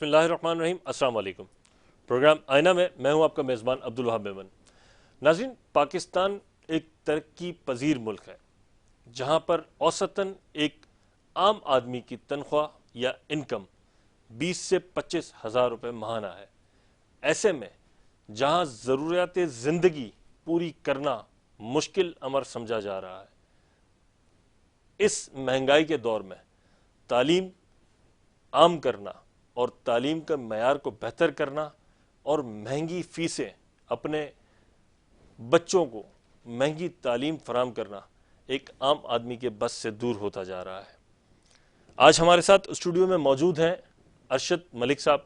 بسم اللہ الرحمن الرحیم. السلام علیکم. پروگرام آئینہ میں میں ہوں آپ کا میزبان عبدالوہاب میمن. ناظرین، پاکستان ایک ترقی پذیر ملک ہے جہاں پر اوسطاً ایک عام آدمی کی تنخواہ یا انکم 20 سے 25 ہزار روپے ماہانہ ہے. ایسے میں جہاں ضروریات زندگی پوری کرنا مشکل امر سمجھا جا رہا ہے، اس مہنگائی کے دور میں تعلیم عام کرنا اور تعلیم کا معیار کو بہتر کرنا اور مہنگی فیسیں اپنے بچوں کو مہنگی تعلیم فراہم کرنا ایک عام آدمی کے بس سے دور ہوتا جا رہا ہے. آج ہمارے ساتھ اسٹوڈیو میں موجود ہیں ارشد ملک صاحب.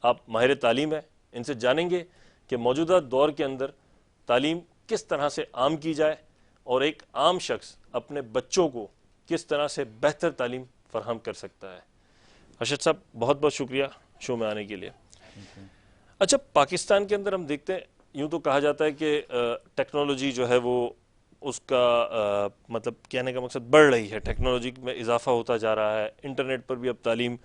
آپ ماہر تعلیم ہیں. ان سے جانیں گے کہ موجودہ دور کے اندر تعلیم کس طرح سے عام کی جائے اور ایک عام شخص اپنے بچوں کو کس طرح سے بہتر تعلیم فراہم کر سکتا ہے. ارشد صاحب، بہت بہت شکریہ شو میں آنے کے لیے. اچھا، پاکستان کے اندر ہم دیکھتے ہیں، یوں تو کہا جاتا ہے کہ ٹیکنالوجی جو ہے وہ اس کا مطلب کہنے کا مقصد بڑھ رہی ہے، ٹیکنالوجی میں اضافہ ہوتا جا رہا ہے. انٹرنیٹ پر بھی اب تعلیم،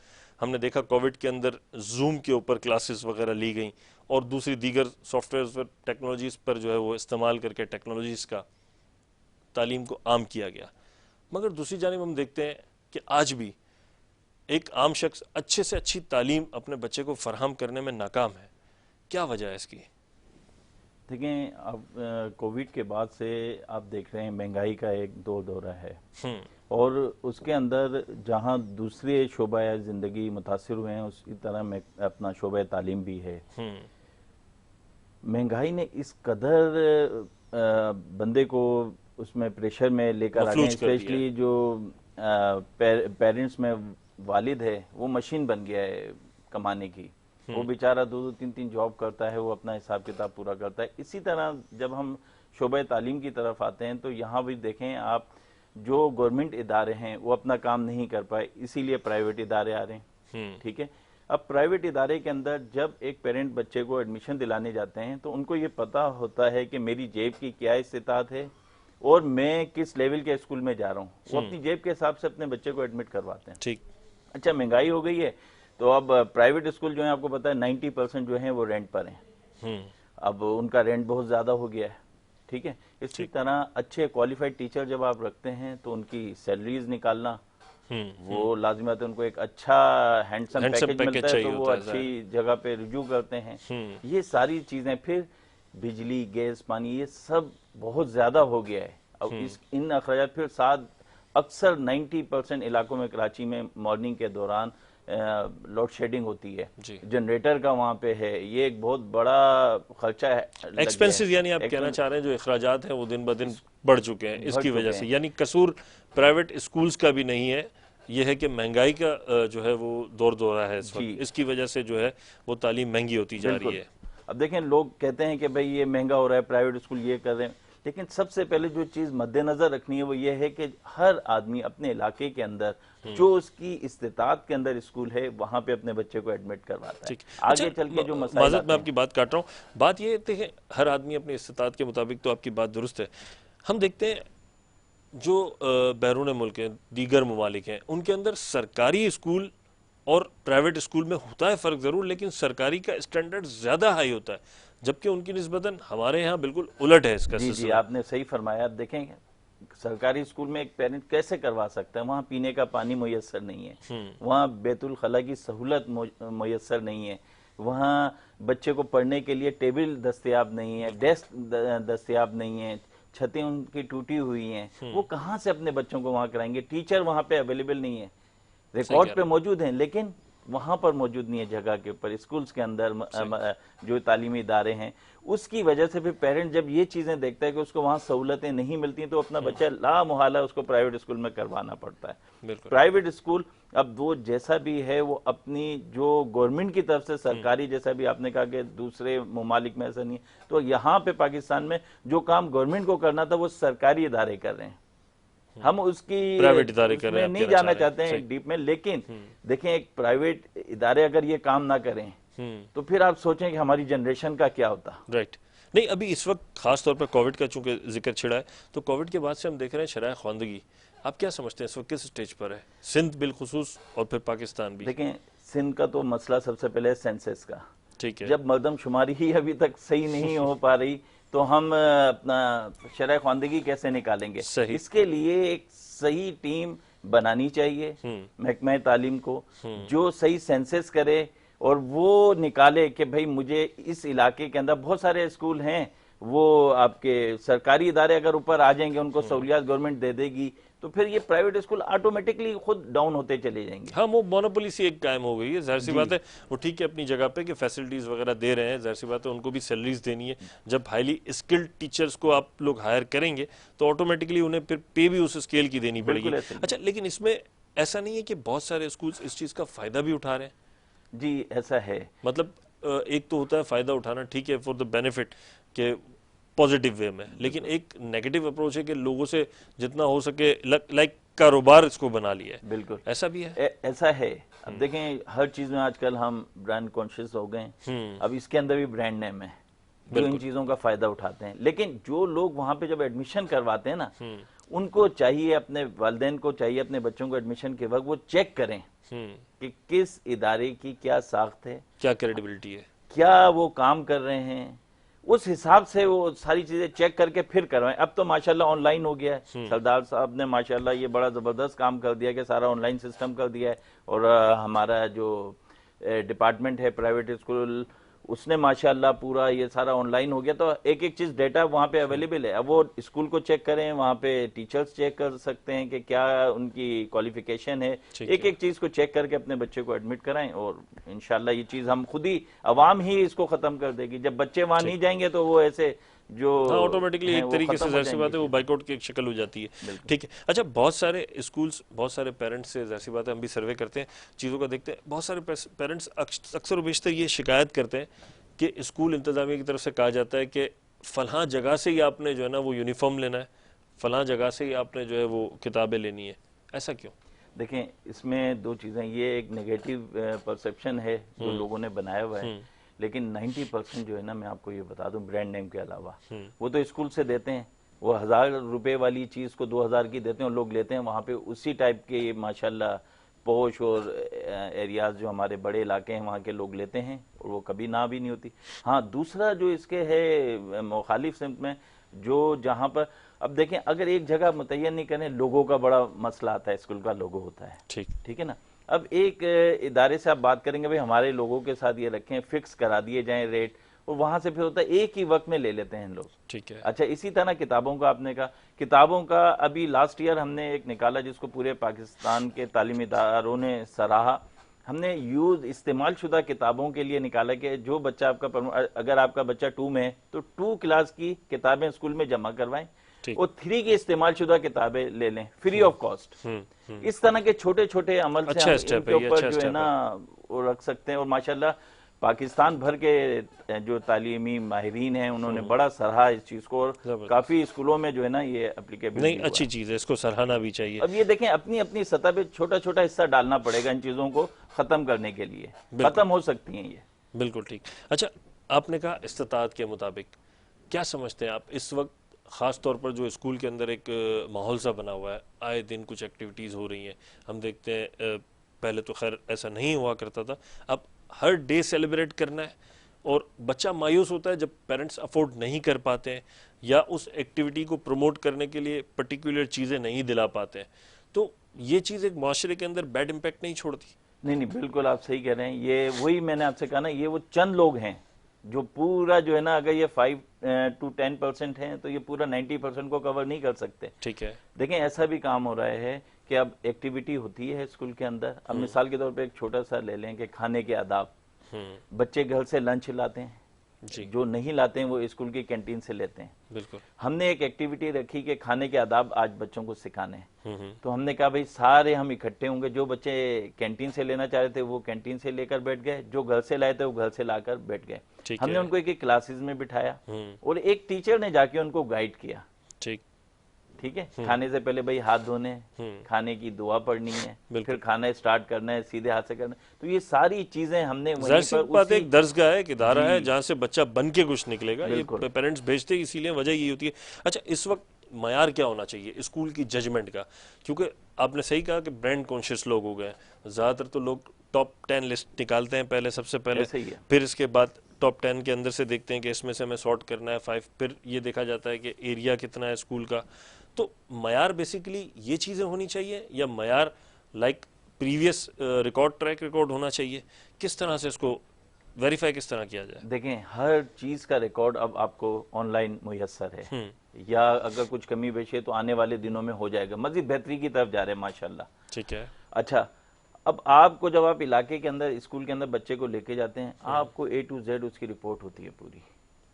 ہم نے دیکھا کووڈ کے اندر زوم کے اوپر کلاسز وغیرہ لی گئیں اور دوسری دیگر سافٹ ویئرز پر ٹیکنالوجیز پر جو ہے وہ استعمال کر کے ٹیکنالوجیز کا تعلیم کو عام کیا گیا. مگر دوسری جانب ہم دیکھتے ہیں کہ آج بھی ایک عام شخص اچھے سے اچھی تعلیم اپنے بچے کو فراہم کرنے میں ناکام ہے. کیا وجہ ہے اس کی؟ دیکھیں، اب کووڈ کے بعد سے آپ دیکھ رہے ہیں مہنگائی کا ایک دورہ ہے، اور اس کے اندر جہاں دوسرے شعبہ زندگی متاثر ہوئے ہیں اسی طرح میں اپنا شعبہ تعلیم بھی ہے. مہنگائی نے اس قدر بندے کو اس میں پریشر میں لے کر آ گئے، اسپیشلی جو پیرنٹس میں والد ہے وہ مشین بن گیا ہے کمانے کی. وہ بیچارہ 2-3 جاب کرتا ہے، وہ اپنا حساب کتاب پورا کرتا ہے. اسی طرح جب ہم شعبہ تعلیم کی طرف آتے ہیں تو یہاں بھی دیکھیں آپ، جو گورنمنٹ ادارے ہیں وہ اپنا کام نہیں کر پائے، اسی لیے پرائیویٹ ادارے آ رہے ہیں. ٹھیک ہے، اب پرائیویٹ ادارے کے اندر جب ایک پیرنٹ بچے کو ایڈمیشن دلانے جاتے ہیں تو ان کو یہ پتا ہوتا ہے کہ میری جیب کی کیا استطاعت ہے اور میں کس لیول کے اسکول میں جا رہا ہوں. وہ اپنی جیب کے حساب سے اپنے بچے کو ایڈمٹ کرواتے ہیں. ٹھیک. اچھا، مہنگائی ہو گئی ہے تو اب پرائیویٹ اسکول جو ہیں آپ کو پتا ہے 90% جو ہیں وہ رینٹ پر ہیں. اب ان کا رینٹ بہت زیادہ ہو گیا ہے. ٹھیک ہے، اسی طرح اچھے کوالیفائڈ ٹیچر جب آپ رکھتے ہیں تو ان کی سیلریز نکالنا، وہ لازمات ہے ان کو ایک اچھا ہینڈسم پیکج ملتا ہے تو وہ اچھی جگہ پہ رجوع کرتے ہیں. یہ ساری چیزیں، پھر بجلی، گیس، پانی، یہ سب بہت زیادہ ہو گیا ہے. اب ان اخراجات پھر ساتھ اکثر 90% علاقوں میں کراچی میں مارننگ کے دوران لوڈ شیڈنگ ہوتی ہے. جنریٹر کا وہاں پہ ہے، یہ ایک بہت بڑا خرچہ ہے. ایکسپینسز، یعنی آپ کہنا چاہ رہے ہیں جو اخراجات ہیں وہ دن بدن بڑھ چکے ہیں اس کی وجہ سے. یعنی قصور پرائیویٹ اسکولز کا بھی نہیں ہے، یہ ہے کہ مہنگائی کا جو ہے وہ دورہ ہے اس وقت. اس کی وجہ سے جو ہے وہ تعلیم مہنگی ہوتی جا رہی ہے. اب دیکھیں، لوگ کہتے ہیں کہ بھئی یہ مہنگا ہو رہا ہے، پرائیویٹ اسکول یہ کر رہے ہیں، لیکن سب سے پہلے جو چیز مد نظر رکھنی ہے وہ یہ ہے کہ ہر آدمی اپنے علاقے کے اندر جو اس کی استطاعت کے اندر اسکول ہے وہاں پہ اپنے بچے کو ایڈمٹ کرواتا ہے. آگے چل کے جو مسائل معذرت میں آپ کی بات کاٹ رہا ہوں. بات یہ ہے کہ ہر آدمی اپنی استطاعت کے مطابق، تو آپ کی بات درست ہے. ہم دیکھتے ہیں جو بیرون ملک ہیں، دیگر ممالک ہیں، ان کے اندر سرکاری اسکول اور پرائیویٹ اسکول میں ہوتا ہے فرق ضرور، لیکن سرکاری کا اسٹینڈرڈ زیادہ ہائی ہوتا ہے، جبکہ ان کی نسبتاً ہمارے ہاں بالکل الٹ ہے اس کا سلسلہ. جی، آپ نے صحیح فرمایا. دیکھیں، سرکاری اسکول میں ایک پیرنٹ کیسے کروا سکتا ہے؟ وہاں پینے کا پانی میسر نہیں ہے، وہاں بیت الخلاء کی سہولت میسر نہیں ہے، وہاں بچے کو پڑھنے کے لیے ٹیبل دستیاب نہیں ہے، ڈیسک دستیاب نہیں ہے، چھتیں ان کی ٹوٹی ہوئی ہیں. وہ کہاں سے اپنے بچوں کو وہاں کرائیں گے؟ ٹیچر وہاں پہ اویلیبل نہیں ہے، ریکارڈ پہ موجود ہیں لیکن وہاں پر موجود نہیں ہے جگہ کے اوپر. اسکولز کے اندر جو تعلیمی ادارے ہیں، اس کی وجہ سے پھر پیرنٹ جب یہ چیزیں دیکھتا ہے کہ اس کو وہاں سہولتیں نہیں ملتی تو اپنا بچہ لا محالہ اس کو پرائیویٹ اسکول میں کروانا پڑتا ہے. پرائیویٹ اسکول اب وہ جیسا بھی ہے وہ اپنی جو گورنمنٹ کی طرف سے سرکاری، جیسا بھی آپ نے کہا کہ دوسرے ممالک میں ایسا نہیں ہے، تو یہاں پہ پاکستان میں جو کام گورنمنٹ کو کرنا تھا وہ سرکاری ادارے کر رہے ہیں. ہم اس کی میں نہیں جانا چاہتے ہیں ڈیپ میں، لیکن دیکھیں ایک پرائیویٹ ادارے اگر یہ کام نہ کریں تو پھر آپ سوچیں کہ ہماری جنریشن کا کیا ہوتا. رائٹ. نہیں، ابھی اس وقت خاص طور پر کووڈ کا چونکہ ذکر چھڑا ہے، تو کووڈ کے بعد سے ہم دیکھ رہے ہیں شرح خواندگی. آپ کیا سمجھتے ہیں اس وقت کس سٹیج پر ہے سندھ بالخصوص اور پھر پاکستان بھی؟ دیکھیں، سندھ کا تو مسئلہ سب سے پہلے سینسس کا. ٹھیک ہے. جب مردم شماری ہی ابھی تک صحیح نہیں ہو پا رہی تو ہم اپنا شرح خواندگی کیسے نکالیں گے؟ صحیح. اس کے لیے ایک صحیح ٹیم بنانی چاہیے محکمہ تعلیم کو, جو صحیح سینسس کرے اور وہ نکالے کہ بھئی مجھے اس علاقے کے اندر بہت سارے اسکول ہیں, وہ آپ کے سرکاری ادارے اگر اوپر آ جائیں گے, ان کو سہولیات گورنمنٹ دے دے گی, تو پھر یہ پرائیویٹ اسکول آٹومیٹکلی خود ڈاؤن ہوتے چلے جائیں گے. ہاں, وہ مونوپولی سی ایک قائم ہو گئی ہے. ظاہر سی بات ہے وہ ٹھیک ہے اپنی جگہ پہ کہ فیسلٹیز وغیرہ دے رہے ہیں, ظاہر سی بات ہے ان کو بھی سیلریز دینی ہے. جب ہائیلی اسکلڈ ٹیچرز کو آپ لوگ ہائر کریں گے تو آٹومیٹکلی انہیں پھر پے بھی اس اسکیل کی دینی پڑے گی. اچھا, لیکن اس میں ایسا نہیں ہے کہ بہت سارے اسکولز اس چیز کا فائدہ بھی اٹھا رہے ہیں؟ جی ایسا ہے. مطلب ایک تو ہوتا ہے فائدہ اٹھانا, ٹھیک ہے, فور دا بینیفٹ کہ پازیٹیو وے میں, لیکن ایک نیگیٹو اپروچ ہے کہ لوگوں سے جتنا ہو سکے لائک کاروبار اس کو بنا لیا ہے. بالکل ایسا بھی ہے. ایسا ہے. اب دیکھیں ہر چیز میں آج کل ہم برانڈ کانشیس ہو گئے ہیں. اب اس کے اندر بھی برانڈ نیم ہے جو ان چیزوں کا فائدہ اٹھاتے ہیں, لیکن جو لوگ وہاں پہ جب ایڈمیشن کرواتے ہیں نا, ان کو چاہیے, اپنے والدین کو چاہیے اپنے بچوں کو ایڈمیشن کے وقت وہ چیک کریں کہ کس ادارے کی کیا ساخت ہے, کیا کریڈیبلٹی ہے, کیا وہ کام کر رہے ہیں, اس حساب سے وہ ساری چیزیں چیک کر کے پھر کروائیں. اب تو ماشاءاللہ آن لائن ہو گیا ہے. سردار صاحب نے ماشاءاللہ یہ بڑا زبردست کام کر دیا کہ سارا آن لائن سسٹم کر دیا ہے, اور ہمارا جو ڈپارٹمنٹ ہے پرائیویٹ اسکول, اس نے ماشاءاللہ پورا یہ سارا آن لائن ہو گیا, تو ایک ایک چیز ڈیٹا وہاں پہ اویلیبل ہے. اب وہ اسکول کو چیک کریں, وہاں پہ ٹیچرز چیک کر سکتے ہیں کہ کیا ان کی کوالیفیکیشن ہے, ایک ایک چیز کو چیک کر کے اپنے بچے کو ایڈمٹ کرائیں, اور انشاءاللہ یہ چیز ہم خود ہی عوام ہی اس کو ختم کر دے گی. جب بچے وہاں نہیں جائیں گے تو وہ ایسے جو آٹومیٹکلی ایک طریقے سے ظاہر سی بات ہے وہ بائک آؤٹ کی ایک شکل ہو جاتی ہے. ٹھیک ہے. اچھا, بہت سارے اسکولز, بہت سارے پیرنٹس سے ظاہر سی بات ہے ہم بھی سروے کرتے ہیں, چیزوں کو دیکھتے ہیں, بہت سارے پیرنٹس اکثر و بیشتر یہ شکایت کرتے ہیں کہ اسکول انتظامیہ کی طرف سے کہا جاتا ہے کہ فلاں جگہ سے ہی آپ نے جو ہے نا وہ یونیفارم لینا ہے, فلاں جگہ سے ہی آپ نے جو ہے وہ کتابیں لینی ہے. ایسا کیوں؟ دیکھیں اس میں دو چیزیں, یہ ایک نیگیٹو پرسپشن ہے جو لوگوں نے بنایا ہوا ہے, لیکن 90% جو ہے نا, میں آپ کو یہ بتا دوں, برانڈ نیم کے علاوہ وہ تو اسکول سے دیتے ہیں, وہ 1000 روپے والی چیز کو 2000 کی دیتے ہیں, اور لوگ لیتے ہیں وہاں پہ اسی ٹائپ کے ماشاءاللہ پوش اور ایریاز جو ہمارے بڑے علاقے ہیں وہاں کے لوگ لیتے ہیں, اور وہ کبھی نہ بھی نہیں ہوتی. ہاں دوسرا جو اس کے ہے مخالف سمت میں, جو جہاں پر اب دیکھیں اگر ایک جگہ متعین نہیں کریں, لوگوں کا بڑا مسئلہ آتا ہے, اسکول کا لوگو ہوتا ہے, ٹھیک ہے نا. اب ایک ادارے سے آپ بات کریں گے بھئی ہمارے لوگوں کے ساتھ یہ رکھیں, فکس کرا دیے جائیں ریٹ, اور وہاں سے پھر ہوتا ہے ایک ہی وقت میں لے لیتے ہیں لوگ. ٹھیک ہے. اچھا, اسی طرح کتابوں کا آپ نے کہا, کتابوں کا ابھی لاسٹ ایئر ہم نے ایک نکالا جس کو پورے پاکستان کے تعلیمی اداروں نے سراہا. ہم نے استعمال شدہ کتابوں کے لیے نکالا کہ جو بچہ آپ کا, اگر آپ کا بچہ 2 میں ہے تو 2 کلاس کی کتابیں اسکول میں جمع کروائیں, اور 3 کی استعمال شدہ کتابیں لے لیں فری آف کاسٹ. اس طرح کے چھوٹے چھوٹے عمل سے ہم ان کے اوپر جو ہے نا وہ رکھ سکتے ہیں, اور ماشاءاللہ پاکستان بھر کے جو تعلیمی ماہرین ہیں انہوں نے بڑا سراہا اس چیز کو, اور کافی اسکولوں میں جو ہے نا یہ اپلیکیبل نہیں, اچھی چیز ہے, اس کو سراہنا بھی چاہیے. اب یہ دیکھیں اپنی اپنی سطح پہ چھوٹا چھوٹا حصہ ڈالنا پڑے گا ان چیزوں کو ختم کرنے کے لیے, ختم ہو سکتی ہیں یہ. بالکل ٹھیک. اچھا, آپ نے کہا استطاعت کے مطابق, کیا سمجھتے ہیں آپ اس وقت خاص طور پر جو اسکول کے اندر ایک ماحول سا بنا ہوا ہے, آئے دن کچھ ایکٹیویٹیز ہو رہی ہیں, ہم دیکھتے ہیں پہلے تو خیر ایسا نہیں ہوا کرتا تھا, اب ہر ڈے سیلیبریٹ کرنا ہے, اور بچہ مایوس ہوتا ہے جب پیرنٹس افورڈ نہیں کر پاتے ہیں یا اس ایکٹیویٹی کو پروموٹ کرنے کے لیے پرٹیکولر چیزیں نہیں دلا پاتے ہیں, تو یہ چیز ایک معاشرے کے اندر بیڈ امپیکٹ نہیں چھوڑتی؟ نہیں, بالکل آپ صحیح کہہ رہے ہیں. یہ وہی میں نے آپ سے کہا نا, یہ وہ چند لوگ ہیں جو پورا جو ہے نا, اگر یہ 5 to 10% ہیں تو یہ پورا 90% کو کور نہیں کر سکتے. ٹھیک ہے. دیکھیں ایسا بھی کام ہو رہا ہے کہ اب ایکٹیویٹی ہوتی ہے اسکول کے اندر. اب مثال کے طور پہ ایک چھوٹا سا لے لیں کہ کھانے کے آداب, بچے گھر سے لنچ لاتے ہیں, جو نہیں لاتے ہیں وہ اسکول کی کینٹین سے لیتے ہیں. بالکل. ہم نے ایک ایکٹیویٹی رکھی کہ کھانے کے آداب آج بچوں کو سکھانے ہیں, تو ہم نے کہا بھئی سارے ہم اکٹھے ہوں گے, جو بچے کینٹین سے لینا چاہ رہے تھے وہ کینٹین سے لے کر بیٹھ گئے, جو گھر سے لائے تھے وہ گھر سے لا کر بیٹھ گئے. ہم نے ان کو ایک کلاسز میں بٹھایا, اور ایک ٹیچر نے جا کے ان کو گائیڈ کیا. ٹھیک ہے, کھانے سے پہلے بھئی ہاتھ دھونے, کھانے کی دعا پڑھنی ہے, پھر کھانا اسٹارٹ کرنا ہے, سیدھے ہاتھ سے کرنا ہے. تو یہ ساری چیزیں ہم نے ظاہر سی بات ہے ایک درسگاہ ہے, ایک ادارہ ہے جہاں سے بچہ بن کے کچھ نکلے گا, یہ پیرنٹس بھیجتے اسی لیے وجہ یہی ہوتی ہے. اچھا, اس وقت معیار کیا ہونا چاہیے اسکول کی ججمنٹ کا؟ کیونکہ آپ نے صحیح کہا کہ برانڈ کانشیس لوگ ہو گئے ہیں, زیادہ تر تو لوگ ٹاپ 10 لسٹ نکالتے ہیں پہلے، سب سے پہلے، ایسے ہی ہے۔ پھر اس کے بعد ٹاپ 10 کے اندر سے دیکھتے ہیں کہ اس میں سے ہمیں سارٹ کرنا ہے 5، پھر یہ دیکھا جاتا ہے کہ ایریا کتنا ہے اسکول کا. تو معیار بیسیکلی یہ چیزیں ہونی چاہیے، یا معیار like previous record, track record ہونا چاہیے؟ کس طرح سے اس کو ویریفائی کس طرح کیا جائے؟ دیکھیں ہر چیز کا ریکارڈ اب آپ کو آن لائن میسر ہے، یا اگر کچھ کمی بیشی ہے تو آنے والے دنوں میں ہو جائے گا، مزید بہتری کی طرف جا رہے ہیں ماشاءاللہ. ٹھیک ہے. اچھا، اب آپ کو جب آپ علاقے کے اندر اسکول کے اندر بچے کو لے کے جاتے ہیں، آپ کو A to Z اس کی رپورٹ ہوتی ہے پوری.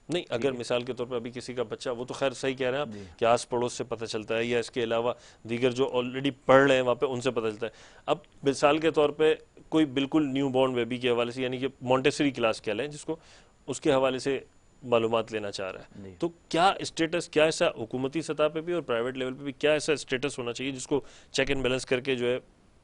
نہیں، اگر مثال کے طور پہ ابھی کسی کا بچہ، وہ تو خیر صحیح کہہ رہے ہیں جی. آپ کہ آس پڑوس سے پتہ چلتا ہے، یا اس کے علاوہ دیگر جو آلریڈی پڑھ رہے ہیں وہاں پہ ان سے پتہ چلتا ہے. اب مثال کے طور پہ کوئی بالکل نیو بورن بیبی کے حوالے سے، یعنی کہ مونٹیسری کلاس کہہ لیں جس کو، اس کے حوالے سے معلومات لینا چاہ رہا ہے، جی. تو کیا اسٹیٹس، کیا ایسا حکومتی سطح پہ بھی اور پرائیویٹ لیول پہ بھی کیا ایسا اسٹیٹس ہونا چاہیے جس کو چیک اینڈ بیلنس کر کے جو ہے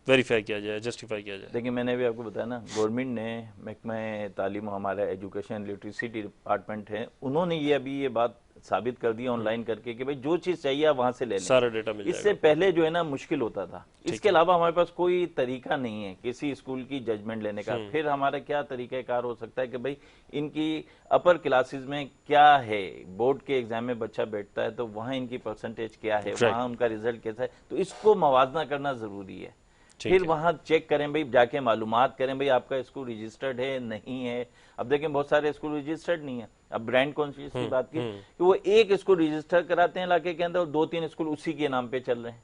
ویریفائی کیا جائے، جسٹیفائی کیا جائے؟ دیکھیں میں نے بھی آپ کو بتایا نا، گورنمنٹ نے محکمہ تعلیم و ہمارا ایجوکیشن لٹریسی ڈپارٹمنٹ ہے، انہوں نے یہ بات ثابت کر دی آن لائن کر کے کہ بھائی جو چیز چاہیے آپ وہاں سے لے لیں، سارا ڈیٹا مل اس جائے سے گا. پہلے جو ہے نا مشکل ہوتا تھا. اس کے علاوہ ہمارے پاس کوئی طریقہ نہیں ہے کسی اسکول کی ججمنٹ لینے کا. پھر ہمارا کیا طریقہ کار ہو سکتا ہے کہ بھائی ان کی اپر کلاسز میں کیا ہے، بورڈ کے ایگزام میں بچہ بیٹھتا ہے تو وہاں ان کی پرسنٹیج کیا ہے، وہاں ان کا ریزلٹ کیسا ہے، تو اس کو موازنہ کرنا ضروری ہے. پھر وہاں چیک کریں بھئی، جا کے معلومات کریں بھئی آپ کا اسکول رجسٹرڈ ہے نہیں ہے. اب دیکھیں بہت سارے اسکول رجسٹرڈ نہیں ہے. اب برانڈ کانشیس کی بات کی کہ وہ ایک اسکول رجسٹر کراتے ہیں علاقے کے اندر اور 2-3 اسکول اسی کے نام پہ چل رہے ہیں.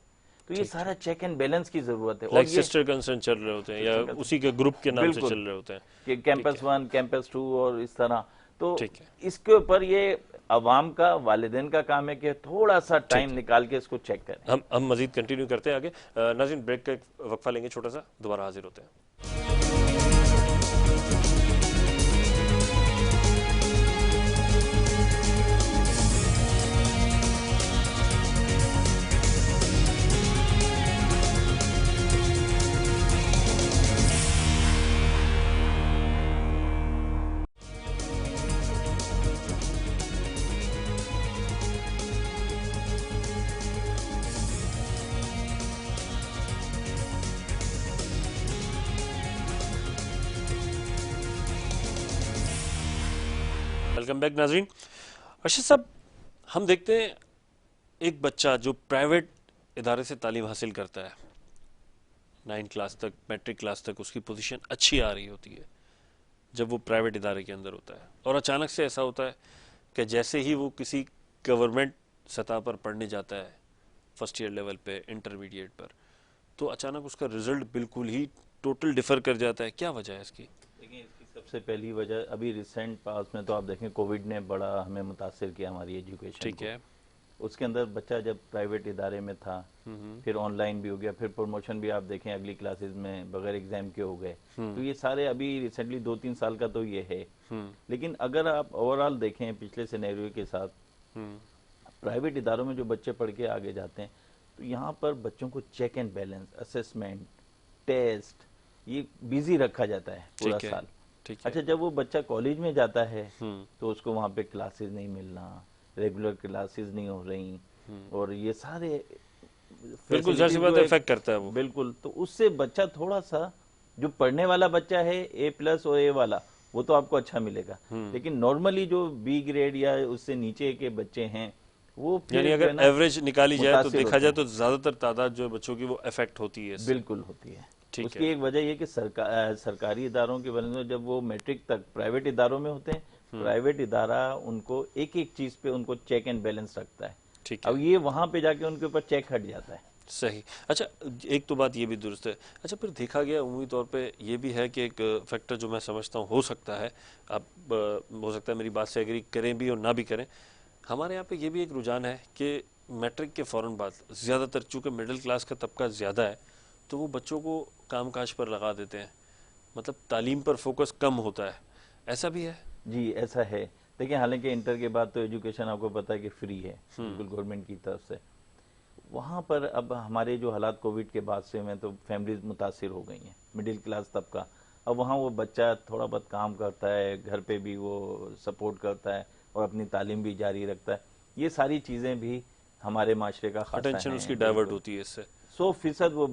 تو یہ سارا چیک اینڈ بیلنس کی ضرورت ہے. اور لائک یہ سسٹر کنسرن چل رہے ہوتے ہیں یا اسی کے گروپ کے نام سے چل رہے ہوتے ہیں کہ کیمپس 1 کیمپس 2 اور اس طرح. تو ٹھیک ہے. اس کے اوپر یہ عوام کا، والدین کا کام ہے کہ تھوڑا سا ٹائم نکال کے اس کو چیک کریں. ہم مزید کنٹینیو کرتے ہیں آگے. ناظرین بریک کا ایک وقفہ لیں گے چھوٹا سا، دوبارہ حاضر ہوتے ہیں. ویلکم بیک ناظرین. ارشد صاحب، ہم دیکھتے ہیں ایک بچہ جو پرائیویٹ ادارے سے تعلیم حاصل کرتا ہے، 9 کلاس تک، میٹرک کلاس تک اس کی پوزیشن اچھی آ رہی ہوتی ہے جب وہ پرائیویٹ ادارے کے اندر ہوتا ہے، اور اچانک سے ایسا ہوتا ہے کہ جیسے ہی وہ کسی گورنمنٹ سطح پر پڑھنے جاتا ہے، فرسٹ ایئر لیول پہ، انٹرمیڈیٹ پر، تو اچانک اس کا رزلٹ بالکل ہی ٹوٹل ڈیفر کر جاتا ہے. کیا وجہ ہے اس کی؟ دیکھیں اس کی سب سے پہلی وجہ ابھی ریسنٹ پاس میں تو آپ دیکھیں کووڈ نے بڑا ہمیں متاثر کیا ہماری ایجوکیشن. ٹھیک ہے. اس کے اندر بچہ جب پرائیویٹ ادارے میں تھا، پھر آن لائن بھی ہو گیا، پھر پروموشن بھی آپ دیکھیں اگلی کلاسز میں بغیر ایگزام کے ہو گئے. تو یہ سارے ابھی ریسنٹلی 2-3 سال کا تو یہ ہے. لیکن اگر آپ اوورآل دیکھیں پچھلے سینیریو کے ساتھ، پرائیویٹ اداروں میں جو بچے پڑھ کے آگے جاتے ہیں تو یہاں پر بچوں کو check and balance, assessment, test, یہ بیزی رکھا جاتا ہے پورا سال. اچھا، جب وہ بچہ کالج میں جاتا ہے تو اس کو وہاں پہ کلاسز نہیں ملنا، ریگولر کلاسز نہیں ہو رہی، اور یہ سارے بالکل ظاہر سی بات ہے افیکٹ کرتا ہے وہ. بالکل. تو اس سے بچہ تھوڑا سا، جو پڑھنے والا بچہ ہے A+ اور A والا، وہ تو آپ کو اچھا ملے گا. لیکن نارملی جو B گریڈ یا اس سے نیچے کے بچے ہیں، وہ یعنی اگر ایوریج نکالی جائے تو دیکھا جائے تو زیادہ تر تعداد جو بچوں کی وہ افیکٹ ہوتی ہے. بالکل ہوتی ہے. اس کی ایک وجہ یہ کہ سرکاری اداروں کے بنسبت جب وہ میٹرک تک پرائیویٹ اداروں میں ہوتے ہیں، پرائیویٹ ادارہ ان کو ایک ایک چیز پہ ان کو چیک اینڈ بیلنس رکھتا ہے. اب یہ وہاں پہ جا کے ان کے اوپر چیک ہٹ جاتا ہے. صحیح. اچھا، ایک تو بات یہ بھی درست ہے. اچھا، پھر دیکھا گیا عمومی طور پہ یہ بھی ہے کہ ایک فیکٹر جو میں سمجھتا ہوں ہو سکتا ہے، آپ ہو سکتا ہے میری بات سے ایگری کریں بھی اور نہ بھی کریں، ہمارے یہاں پہ یہ بھی ایک رجحان ہے کہ میٹرک کے فوراً بعد زیادہ تر چونکہ مڈل کلاس کا طبقہ زیادہ ہے تو وہ بچوں کو کام کاج پر لگا دیتے ہیں، مطلب تعلیم پر فوکس کم ہوتا ہے. ایسا بھی ہے؟ جی ایسا ہے. دیکھیں حالانکہ انٹر کے بعد تو ایجوکیشن آپ کو پتہ ہے کہ فری ہے بالکل گورنمنٹ کی طرف سے. وہاں پر اب ہمارے جو حالات کووڈ کے بعد سے میں تو فیملیز متاثر ہو گئی ہیں، مڈل کلاس طبقہ. اب وہاں وہ بچہ تھوڑا بہت کام کرتا ہے، گھر پہ بھی وہ سپورٹ کرتا ہے اور اپنی تعلیم بھی جاری رکھتا ہے. یہ ساری چیزیں بھی ہمارے معاشرے کا خاصہ اٹینشن ہیں. اس کی ڈائیورٹ ہوتی ہے اس سے. 100% وہ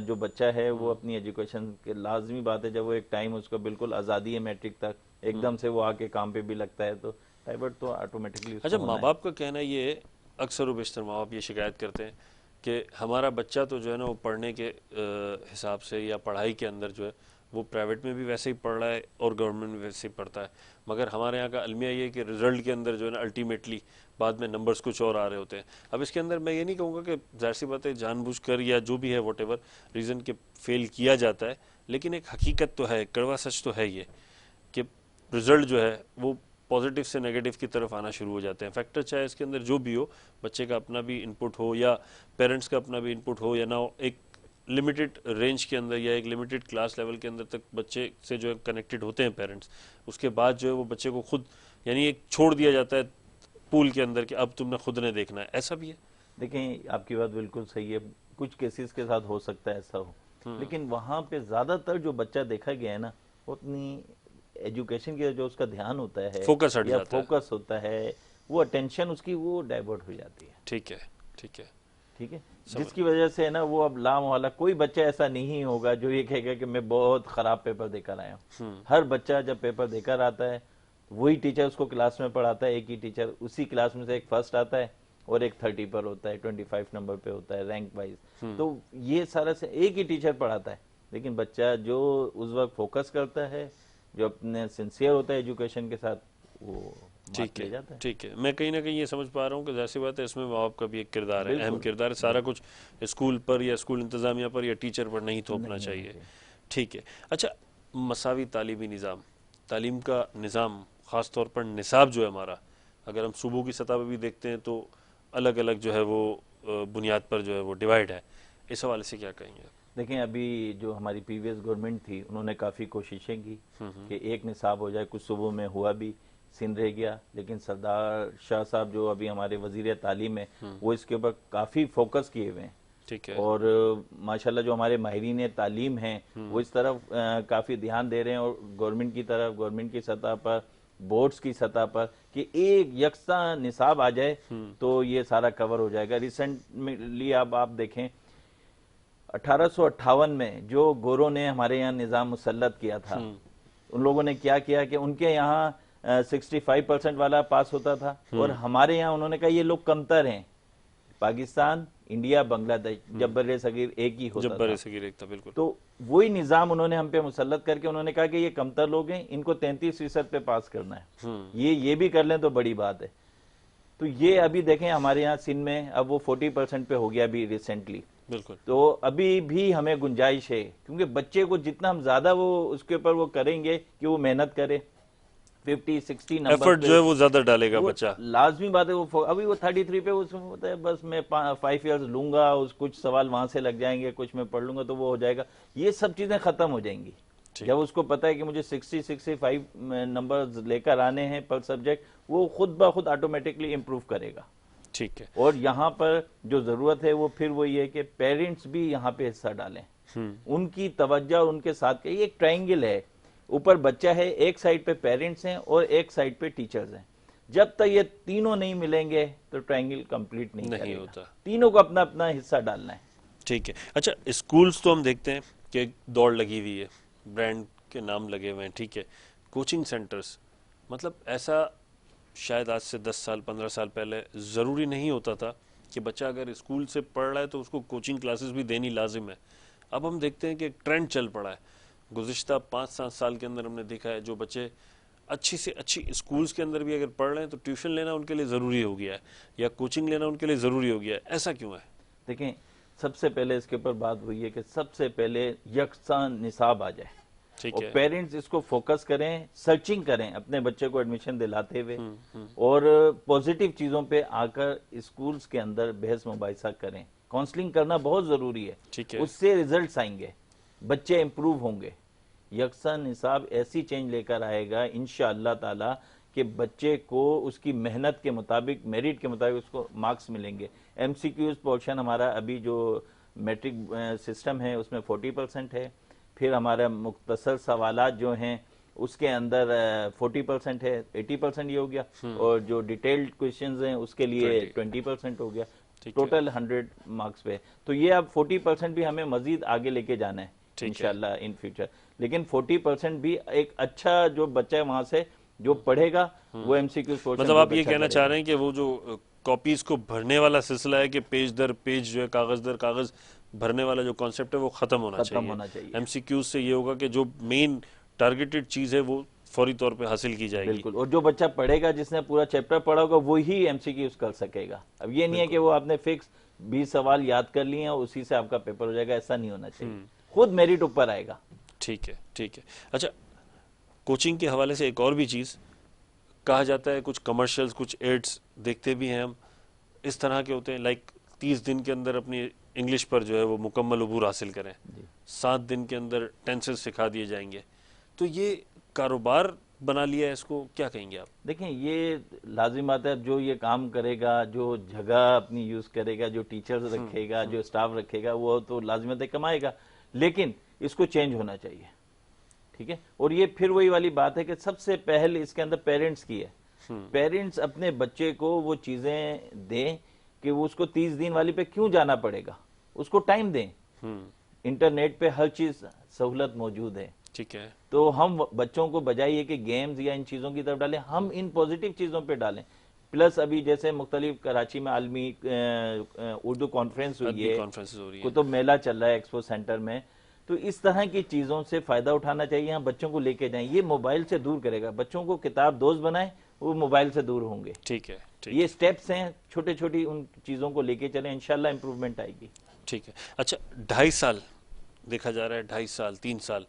جو بچہ ہے وہ اپنی ایجوکیشن کے لازمی بات ہے جب وہ ایک ٹائم اس کو بالکل آزادی ہے میٹرک تک ایک دم سے وہ آ کے کام پہ بھی لگتا ہے تو ڈائیورٹ تو آٹومیٹکلی. اچھا ماں باپ کا کہنا یہ اکثر و بیشتر ماں باپ یہ شکایت کرتے ہیں کہ ہمارا بچہ تو جو ہے نا وہ پڑھنے کے حساب سے یا پڑھائی کے اندر جو ہے وہ پرائیویٹ میں بھی ویسے ہی پڑھ رہا ہے اور گورنمنٹ میں ویسے ہی پڑھتا ہے، مگر ہمارے یہاں کا المیہ یہ ہے کہ رزلٹ کے اندر جو ہے نا الٹیمیٹلی بعد میں نمبرز کچھ اور آ رہے ہوتے ہیں. اب اس کے اندر میں یہ نہیں کہوں گا کہ ظاہر سی بات ہے جان بوجھ کر یا جو بھی ہے واٹ ایور ریزن کے فیل کیا جاتا ہے، لیکن ایک حقیقت تو ہے، کڑوا سچ تو ہے یہ کہ رزلٹ جو ہے وہ پازیٹیو سے نیگیٹو کی طرف آنا شروع ہو جاتے ہیں. فیکٹر چاہے اس کے اندر جو بھی ہو، بچے کا اپنا بھی انپٹ ہو یا پیرنٹس کا اپنا بھی انپٹ ہو یا نہ ہو، ایک لمیٹڈ رینج کے اندر یا ایک لمیٹڈ کلاس لیول کے اندر تک بچے سے جو ہے کنیکٹڈ ہوتے ہیں پیرنٹس، اس کے بعد جو ہے وہ بچے کو خود یعنی ایک چھوڑ دیا جاتا ہے پول کے اندر کہ اب تم نے خود نے دیکھنا ہے. ایسا بھی ہے؟ دیکھیں آپ کی بات بالکل صحیح ہے، کچھ کیسز کے ساتھ ہو سکتا ہے ایسا ہو، لیکن وہاں پہ زیادہ تر جو بچہ دیکھا گیا ہے نا وہ اپنی ایجوکیشن کی جو اس کا دھیان ہوتا ہے فوکس ہٹ یا جاتا ہے. فوکس ہوتا ہے وہ اٹینشن اس کی وہ ڈائیورٹ ہو جاتی ہے. ٹھیک ہے ٹھیک ہے ٹھیک ہے، جس کی وجہ سے نا وہ اب لامحالہ کوئی بچہ ایسا نہیں ہوگا جو یہ کہے گا کہ میں بہت خراب پیپر دے کر آیا ہوں. ہر بچہ جب پیپر دے کر آتا ہے وہی ٹیچر اس کو کلاس میں پڑھاتا ہے، ایک ہی ٹیچر اسی کلاس میں سے ایک فرسٹ آتا ہے اور ایک 30 پر ہوتا ہے، 25 نمبر پہ ہوتا ہے رینک وائز. تو یہ سارا سے ایک ہی ٹیچر پڑھاتا ہے، لیکن بچہ جو اس وقت فوکس کرتا ہے، جو اپنے سنسیئر ہوتا ہے ایجوکیشن کے ساتھ، وہ مارک لے جاتا ہے. ٹھیک ہے، میں کہیں نہ کہیں یہ سمجھ پا رہا ہوں کہ ظاہر سی بات ہے اس میں ماں باپ کا بھی ایک کردار ہے، اہم کردار ہے. سارا کچھ اسکول پر یا اسکول انتظامیہ پر یا ٹیچر پر نہیں تھوپنا چاہیے. ٹھیک ہے. اچھا مساوی تعلیمی نظام، تعلیم کا نظام، خاص طور پر نصاب جو ہے ہمارا، اگر ہم صوبوں کی سطح پہ بھی دیکھتے ہیں تو الگ الگ جو ہے وہ بنیاد پر جو ہے وہ ڈیوائڈ ہے. اس حوالے سے کیا کہیں گے؟ دیکھیں ابھی جو ہماری پریویس گورنمنٹ تھی انہوں نے کافی کوششیں کی کہ ایک نصاب ہو جائے، کچھ صوبوں میں ہوا بھی، سندھ رہ گیا، لیکن سردار شاہ صاحب جو ابھی ہمارے وزیر تعلیم ہیں وہ اس کے اوپر کافی فوکس کیے ہوئے ہیں. ٹھیک ہے. اور ماشاءاللہ جو ہمارے ماہرین تعلیم ہیں وہ اس طرف کافی دھیان دے رہے ہیں، اور گورنمنٹ کی طرف، گورنمنٹ کی سطح پر، بورڈز کی سطح پر کہ ایک یکساں نصاب آ جائے تو یہ سارا کور ہو جائے گا. ریسنٹلی اب آپ دیکھیں 1858 میں جو گوروں نے ہمارے یہاں نظام مسلط کیا تھا، ان لوگوں نے کیا کیا کہ ان کے یہاں 65% والا پاس ہوتا تھا اور ہمارے یہاں انہوں نے کہا یہ لوگ کمتر ہیں. پاکستان، انڈیا، بنگلہ دیش جب بر صغیر ایک ہی ہوتا جب بر صغیر ایک تھا، بالکل. تو وہی نظام انہوں نے ہم پہ مسلط کر کے انہوں نے کہا کہ یہ کمتر لوگ ہیں، ان کو 33% پہ پاس کرنا ہے. یہ بھی کر لیں تو بڑی بات ہے. تو یہ ابھی دیکھیں ہمارے یہاں سندھ میں اب وہ 40% پہ ہو گیا ابھی ریسنٹلی. بالکل. تو ابھی بھی ہمیں گنجائش ہے، کیونکہ بچے کو جتنا ہم زیادہ وہ اس کے اوپر وہ کریں گے کہ وہ محنت کرے، 50-60 نمبر ایفرٹ جو ہے وہ زیادہ ڈالے گا بچہ. لازمی بات ہے. وہ ابھی وہ 33 پہ اس میں ہوتا ہے بس میں 5 ایئرز لوں گا، کچھ سوال وہاں سے لگ جائیں گے، کچھ میں پڑھ لوں گا تو وہ ہو جائے گا. یہ سب چیزیں ختم ہو جائیں گی جب اس کو پتا ہے کہ مجھے 60-65 نمبرز لے کر آنے ہیں پر سبجیکٹ. وہ خود بخود آٹومیٹکلی امپروو کرے گا. ٹھیک ہے. اور یہاں پر جو ضرورت ہے وہ پھر وہ یہ ہے کہ پیرنٹس بھی یہاں پہ حصہ ڈالیں، ان کی توجہ اور ان کے ساتھ. یہ ایک ٹرائنگل ہے، اوپر بچہ ہے، ایک سائڈ پہ پیرنٹس ہیں اور ایک سائڈ پہ ٹیچرز ہیں. جب تک یہ تینوں نہیں ملیں گے تو ٹرائنگل کمپلیٹ نہیں ہوتا. تینوں کو اپنا اپنا حصہ ڈالنا ہے. ٹھیک ہے. اچھا اسکولز تو ہم دیکھتے ہیں کہ ایک دوڑ لگی ہوئی ہے، برانڈ کے نام لگے ہوئے ہیں. ٹھیک ہے. کوچنگ سینٹرز، مطلب ایسا شاید آج سے 10 سال 15 سال پہلے ضروری نہیں ہوتا تھا کہ بچہ اگر اسکول سے پڑھ رہا ہے تو اس کو کوچنگ کلاسز بھی دینی لازم ہے. اب ہم دیکھتے ہیں کہ ایک ٹرینڈ چل پڑا ہے. گزشتہ 5-7 سال کے اندر ہم نے دیکھا ہے جو بچے اچھی سے اچھی اسکولز کے اندر بھی اگر پڑھ رہے ہیں تو ٹیوشن لینا ان کے لیے ضروری ہو گیا ہے یا کوچنگ لینا ان کے لیے ضروری ہو گیا ہے. ایسا کیوں ہے؟ دیکھیں سب سے پہلے اس کے اوپر بات ہوئی ہے کہ سب سے پہلے یکساں نصاب آ جائے اور پیرنٹس اس کو فوکس کریں، سرچنگ کریں اپنے بچے کو ایڈمیشن دلاتے ہوئے، اور پوزیٹیو چیزوں پہ آ کر اسکولز کے اندر بحث مباحثہ کریں. کاؤنسلنگ کرنا بہت ضروری ہے، اس سے ریزلٹس آئیں گے، بچے امپروو ہوں گے. یکساں نصاب ایسی چینج لے کر آئے گا انشاءاللہ تعالی کہ بچے کو اس کی محنت کے مطابق، میرٹ کے مطابق اس کو مارکس ملیں گے. ایم سی کیوز پورشن ہمارا ابھی جو میٹرک سسٹم ہے اس میں 40% ہے. پھر ہمارا مختصر سوالات جو ہیں اس کے اندر 40% ہے، 80% یہ ہو گیا، اور جو ڈیٹیلڈ کویشچنز ہیں اس کے لیے 20% ہو گیا. ٹوٹل 100 مارکس پہ. تو یہ اب 40% بھی ہمیں مزید آگے لے کے جانا ہے انشاءاللہ ان فیوچر. لیکن 40% بھی ایک اچھا جو بچہ ہے وہاں سے جو پڑھے گا وہ ایم سی کیو پورشن. مطلب آپ یہ کہنا چاہ رہے ہیں کہ وہ جو کاپیز کو بھرنے والا سلسلہ ہے کہ پیج در پیج جو ہے کاغذ در کاغذ بھرنے والا جو کانسیپٹ ہے وہ ختم ہونا چاہیے. ایم سی کیوز سے یہ ہوگا کہ جو مین ٹارگیٹڈ چیز ہے وہ فوری طور پہ حاصل کی جائے گی. بالکل. اور جو بچہ پڑھے گا جس نے پورا چیپٹر پڑھا ہوگا وہی ایم سی کیوز کر سکے گا. اب یہ نہیں ہے کہ وہ آپ نے فکس 20 سوال یاد کر لیے ہیں اور اسی سے آپ کا پیپر ہو جائے گا. ایسا نہیں ہونا چاہیے. خود میرٹ اوپر آئے گا. ٹھیک ہے ٹھیک ہے. اچھا کوچنگ کے حوالے سے ایک اور بھی چیز کہا جاتا ہے, کچھ کمرشلز کچھ ایڈز دیکھتے بھی ہیں ہم, اس طرح کے ہوتے ہیں لائک 30 دن کے اندر اپنی انگلش پر جو ہے وہ مکمل عبور حاصل کریں, 7 دن کے اندر ٹینسز سکھا دیے جائیں گے. تو یہ کاروبار بنا لیا ہے, اس کو کیا کہیں گے آپ؟ دیکھیں یہ لازم بات ہے, جو یہ کام کرے گا, جو جگہ اپنی یوز کرے گا, جو ٹیچرز رکھے گا, جو اسٹاف رکھے گا, وہ تو لازمت ہے کمائے گا. لیکن اس کو چینج ہونا چاہیے. ٹھیک ہے. اور یہ پھر وہی والی بات ہے کہ سب سے پہل اس کے اندر پیرنٹس کی ہے. پیرنٹس اپنے بچے کو وہ چیزیں دیں کہ وہ اس کو 30 دن والی پہ کیوں جانا پڑے گا, اس کو ٹائم دیں. انٹرنیٹ پہ ہر چیز سہولت موجود ہے. ٹھیک ہے. تو ہم بچوں کو بجائے یہ کہ گیمز یا ان چیزوں کی طرف ڈالیں, ہم ان پوزیٹیو چیزوں پہ ڈالیں. پلس ابھی جیسے مختلف کراچی میں عالمی اردو کانفرنس ہوئی ہے, کتب میلہ چل رہا ہے ایکسپو سینٹر میں, تو اس طرح کی چیزوں سے فائدہ اٹھانا چاہیے. ہم بچوں کو لے کے جائیں, یہ موبائل سے دور کرے گا. بچوں کو کتاب دوست بنائیں, وہ موبائل سے دور ہوں گے. ٹھیک ہے. یہ سٹیپس ہیں چھوٹے چھوٹی, ان چیزوں کو لے کے چلیں, انشاءاللہ امپروومنٹ آئے گی. ٹھیک ہے. اچھا 2.5 سال دیکھا جا رہا ہے, 2.5 سال 3 سال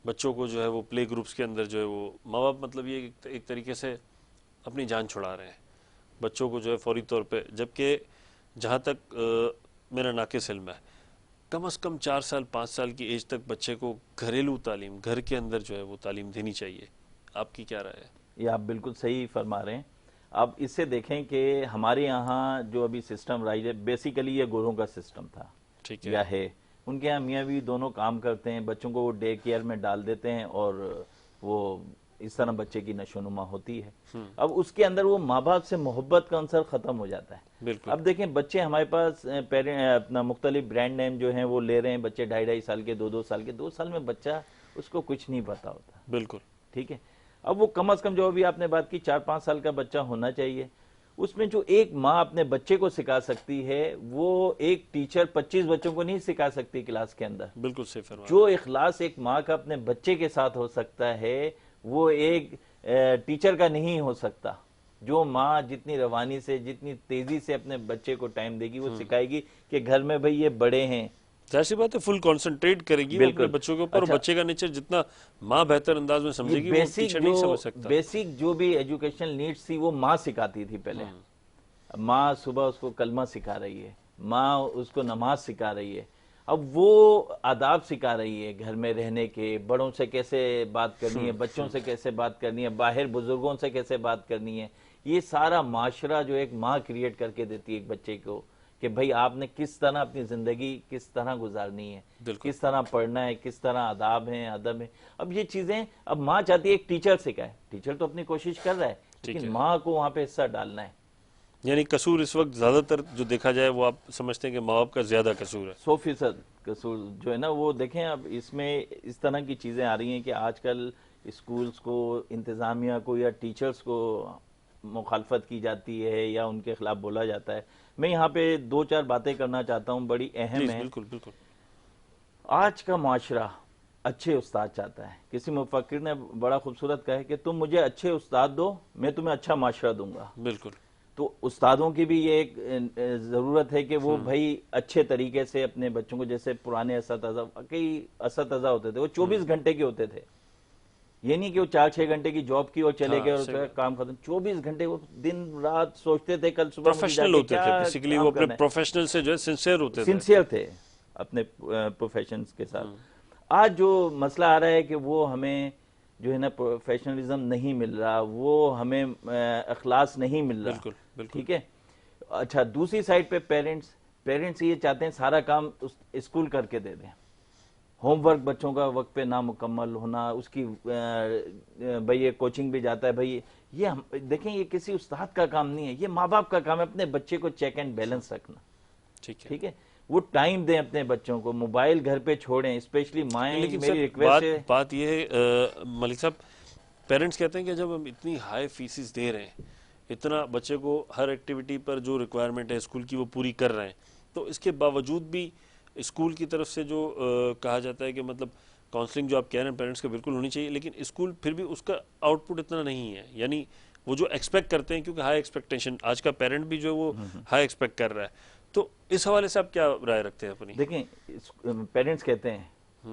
بچوں کو جو ہے وہ پلے گروپس کے اندر جو ہے وہ ماں باپ مطلب یہ ایک طریقے سے اپنی جان چھڑا رہے ہیں بچوں کو جو ہے فوری طور پہ, جبکہ جہاں تک میرا ناقص علم ہے کم از کم 4 سال 5 سال کی ایج تک بچے کو گھریلو تعلیم گھر کے اندر جو ہے وہ تعلیم دینی چاہیے. آپ کی کیا رائے ہے؟ یہ آپ بالکل صحیح فرما رہے ہیں. اب اس سے دیکھیں کہ ہمارے یہاں جو ابھی سسٹم رائج ہے, بیسیکلی یہ گوروں کا سسٹم تھا. ٹھیک ہے. یا ہے, ان کے یہاں میاں بھی دونوں کام کرتے ہیں, بچوں کو وہ ڈے کیئر میں ڈال دیتے ہیں اور وہ اس طرح بچے کی نشو نما ہوتی ہے. اب اس کے اندر وہ ماں باپ سے محبت کا عنصر ختم ہو جاتا ہے. بالکل. اب دیکھیں بچے ہمارے پاس اپنا مختلف برانڈ نیم جو ہیں وہ لے رہے ہیں, بچے 2.5 سال کے 2 سال کے. 2 سال میں بچہ اس کو کچھ نہیں پتا ہوتا. بالکل. ٹھیک ہے. اب وہ کم از کم جو ابھی آپ نے بات کی 4-5 سال کا بچہ ہونا چاہیے. اس میں جو ایک ماں اپنے بچے کو سکھا سکتی ہے وہ ایک ٹیچر 25 بچوں کو نہیں سکھا سکتی کلاس کے اندر. بالکل صحیح فرمایا. جو اخلاص ایک ماں کا اپنے بچے کے ساتھ ہو سکتا ہے وہ ایک ٹیچر کا نہیں ہو سکتا. جو ماں جتنی روانی سے جتنی تیزی سے اپنے بچے کو ٹائم دے گی, وہ سکھائے گی کہ گھر میں بھئی یہ بڑے ہیں. ظاہر سی بات ہے فل کانسنٹریٹ کرے گی اپنے بچوں کے اوپر, اور بچے کا نیچر جتنا ماں بہتر انداز میں سمجھے گی وہ ٹیچر نہیں سمجھ سکتا. بیسک جو بھی ایجوکیشن نیڈس تھی وہ ماں سکھاتی تھی پہلے. ماں صبح اس کو کلمہ سکھا رہی ہے, ماں اس کو نماز سکھا رہی ہے. اب وہ آداب سکھا رہی ہے گھر میں رہنے کے, بڑوں سے کیسے بات کرنی ہے, بچوں سے کیسے بات کرنی ہے, باہر بزرگوں سے کیسے بات کرنی ہے. یہ سارا معاشرہ جو ایک ماں کریٹ کر کے دیتی ہے ایک بچے کو کہ بھئی آپ نے کس طرح اپنی زندگی کس طرح گزارنی ہے, کس طرح پڑھنا ہے, کس طرح آداب ہیں ادب ہیں. اب یہ چیزیں اب ماں چاہتی ہے ایک ٹیچر سکھائے. ٹیچر تو اپنی کوشش کر رہا ہے لیکن ماں کو وہاں پہ حصہ ڈالنا ہے. یعنی قصور اس وقت زیادہ تر جو دیکھا جائے وہ آپ سمجھتے ہیں کہ ماں باپ کا زیادہ قصور ہے؟ 100% قصور جو ہے نا وہ دیکھیں. اب اس میں اس طرح کی چیزیں آ رہی ہیں کہ آج کل اسکولز کو, انتظامیہ کو یا ٹیچرز کو مخالفت کی جاتی ہے یا ان کے خلاف بولا جاتا ہے. میں یہاں پہ 2-4 باتیں کرنا چاہتا ہوں, بڑی اہم ہیں. بالکل بالکل. آج کا معاشرہ اچھے استاد چاہتا ہے. کسی مفکر نے بڑا خوبصورت کہا ہے کہ تم مجھے اچھے استاد دو, میں تمہیں اچھا معاشرہ دوں گا. بالکل. تو استادوں کی بھی یہ ایک ضرورت ہے کہ وہ بھائی اچھے طریقے سے اپنے بچوں کو, جیسے پرانے اساتذہ, کئی اساتذہ ہوتے تھے وہ 24 گھنٹے کے ہوتے تھے. یہ نہیں کہ وہ 4-6 گھنٹے کی جاب کی اور چلے گئے اور کام ختم. 24 گھنٹے وہ دن رات سوچتے تھے کل صبح پروفیشنل ہوتے تھے, بیسیکلی وہ اپنے پروفیشنل سے جو ہے سنسیئر ہوتے تھے, سنسیئر تھے اپنے پروفیشنز کے ساتھ. آج جو مسئلہ آ رہا ہے کہ وہ ہمیں جو ہے نا پروفیشنلزم نہیں مل رہا, وہ ہمیں اخلاص نہیں مل رہا. ٹھیک ہے. اچھا دوسری سائڈ پہ پیرنٹس یہ چاہتے ہیں سارا کام اسکول کر کے دے دیں. ہوم ورک بچوں کا وقت پہ نامکمل ہونا, اس کی بھئی یہ کوچنگ بھی جاتا ہے. بھئی یہ دیکھیں یہ کسی استاد کا کام نہیں ہے, یہ ماں باپ کا کام ہے اپنے بچے کو چیک اینڈ بیلنس رکھنا. ٹھیک ہے, وہ ٹائم دیں اپنے بچوں کو, موبائل گھر پہ چھوڑیں, اسپیشلی مائیں. لیکن میری سر ریکویسٹ ہے, بات یہ ہے ملک صاحب, پیرنٹس کہتے ہیں کہ جب ہم اتنی ہائی فیسز دے رہے ہیں, اتنا بچے کو ہر ایکٹیویٹی پر جو ریکوائرمنٹ ہے اسکول کی وہ پوری کر رہے ہیں, تو اس کے باوجود بھی اسکول کی طرف سے جو کہا جاتا ہے کہ مطلب کاؤنسلنگ جو آپ کہہ رہے ہیں پیرنٹس کے بالکل ہونی چاہیے, لیکن اسکول پھر بھی اس کا آؤٹ پٹ اتنا نہیں ہے, یعنی وہ جو ایکسپیکٹ کرتے ہیں, کیونکہ ہائی ایکسپیکٹیشن آج کا پیرنٹ بھی جو وہ ہائی ایکسپیکٹ کر رہا ہے, تو اس حوالے سے آپ کیا رائے رکھتے ہیں اپنی؟ دیکھیں پیرنٹس کہتے ہیں,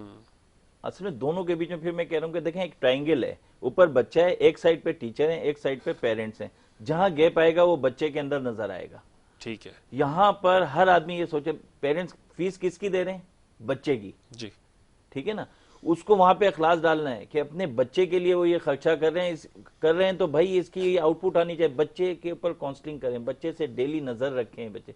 اصل میں دونوں کے بیچ میں پھر میں کہہ رہا ہوں کہ دیکھیں ایک ٹرائنگل ہے, اوپر بچہ ہے, ایک سائڈ پہ ٹیچر ہیں, ایک سائڈ پہ پیرنٹس ہیں, جہاں گیپ آئے گا وہ بچے کے اندر نظر آئے گا. ٹھیک ہے, یہاں پر ہر آدمی یہ سوچے پیرنٹس فیس کس کی دے رہے ہیں, بچے کی, جی ٹھیک ہے نا, اس کو وہاں پہ اخلاص ڈالنا ہے کہ اپنے بچے کے لیے وہ یہ خرچہ کر رہے ہیں تو بھائی اس کی آؤٹ پٹ آنی چاہیے. بچے کے اوپر کاؤنسلنگ کریں, بچے سے ڈیلی نظر رکھیں, بچے